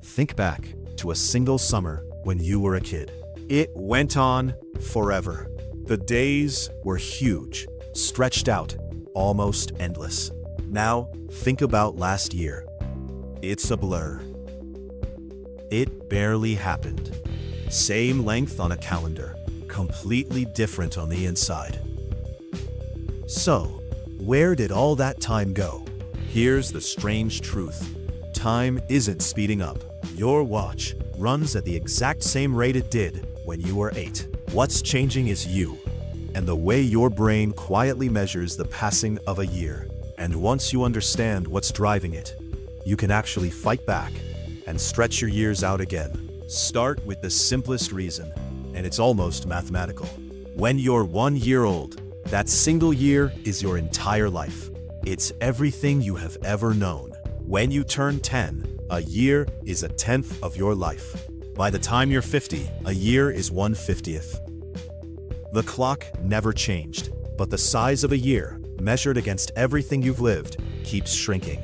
Think back to a single summer when you were a kid. It went on forever. The days were huge, stretched out, almost endless. Now, think about last year. It's a blur. It barely happened. Same length on a calendar, completely different on the inside. So, where did all that time go? Here's the strange truth. Time isn't speeding up. Your watch runs at the exact same rate it did when you were 8. What's changing is you, and the way your brain quietly measures the passing of a year. And once you understand what's driving it, you can actually fight back and stretch your years out again. Start with the simplest reason, and it's almost mathematical. When you're 1 year old, that single year is your entire life. It's everything you have ever known. When you turn 10, a year is a tenth of your life. By the time you're 50, a year is 1/50th. The clock never changed, but the size of a year, measured against everything you've lived, keeps shrinking.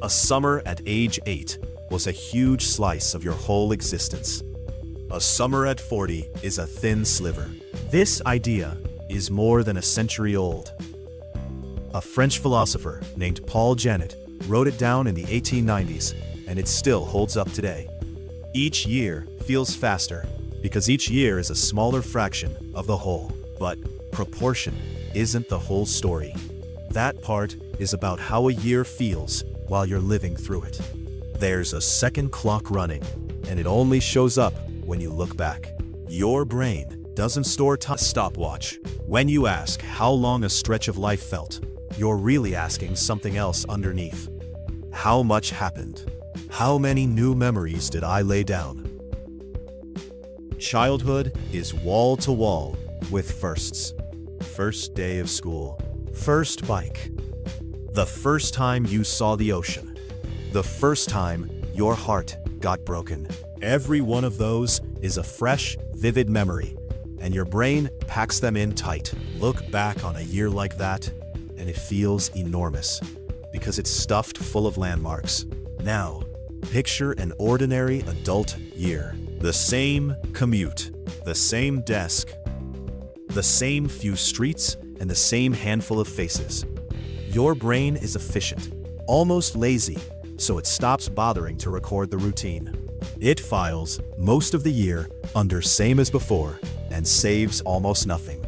A summer at age 8 was a huge slice of your whole existence. A summer at 40 is a thin sliver. This idea is more than a century old. A French philosopher named Paul Janet wrote it down in the 1890s, and it still holds up today. Each year feels faster because each year is a smaller fraction of the whole. But proportion isn't the whole story. That part is about how a year feels while you're living through it. There's a second clock running, and it only shows up when you look back. Your brain doesn't store time. Stopwatch. When you ask how long a stretch of life felt, you're really asking something else underneath. How much happened? How many new memories did I lay down? Childhood is wall to wall with firsts. First day of school. First bike. The first time you saw the ocean. The first time your heart got broken. Every one of those is a fresh, vivid memory, and your brain packs them in tight. Look back on a year like that, and it feels enormous, because it's stuffed full of landmarks. Now, picture an ordinary adult year. The same commute, the same desk, the same few streets, and the same handful of faces. Your brain is efficient, almost lazy, so it stops bothering to record the routine. It files most of the year under same as before and saves almost nothing.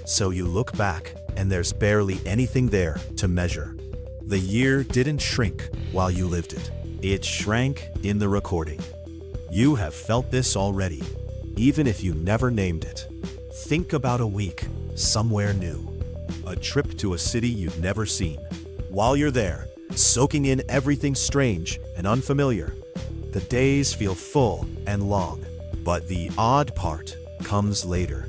So you look back, and there's barely anything there to measure. The year didn't shrink while you lived it. It shrank in the recording. You have felt this already, even if you never named it. Think about a week somewhere new. A trip to a city you've never seen. While you're there, soaking in everything strange and unfamiliar, the days feel full and long. But the odd part comes later.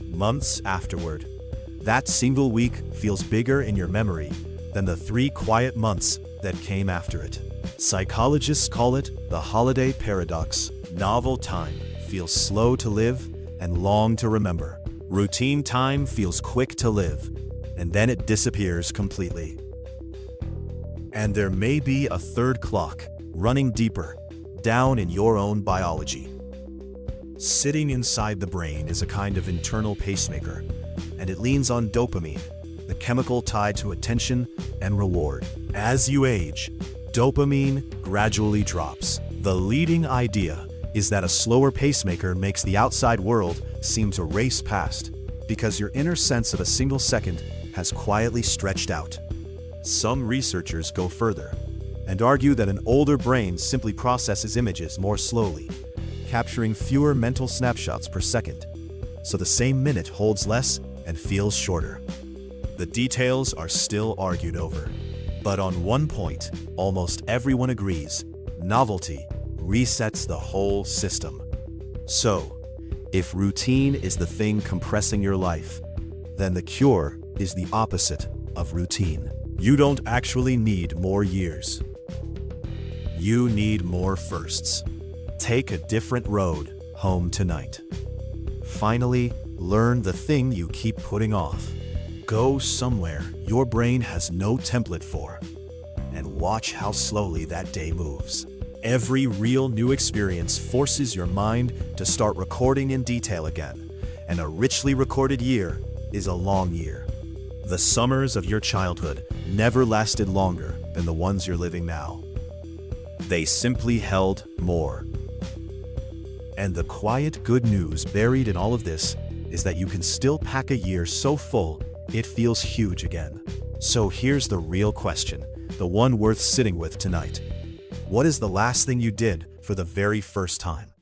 Months afterward, that single week feels bigger in your memory than the 3 quiet months that came after it. Psychologists call it the holiday paradox. Novel time feels slow to live and long to remember. Routine time feels quick to live, and then it disappears completely. And there may be a third clock running deeper, down in your own biology. Sitting inside the brain is a kind of internal pacemaker, and it leans on dopamine, the chemical tied to attention and reward. As you age, dopamine gradually drops. The leading idea is that a slower pacemaker makes the outside world seem to race past, because your inner sense of a single second has quietly stretched out. Some researchers go further and argue that an older brain simply processes images more slowly, capturing fewer mental snapshots per second, so the same minute holds less and feels shorter. The details are still argued over, but on one point, almost everyone agrees: novelty resets the whole system. So, if routine is the thing compressing your life, then the cure is the opposite of routine. You don't actually need more years. You need more firsts. Take a different road home tonight. Finally, learn the thing you keep putting off. Go somewhere your brain has no template for, and watch how slowly that day moves. Every real new experience forces your mind to start recording in detail again, and a richly recorded year is a long year. The summers of your childhood never lasted longer than the ones you're living now. They simply held more. And the quiet good news buried in all of this is that you can still pack a year so full it feels huge again. So here's the real question, the one worth sitting with tonight. What is the last thing you did for the very first time?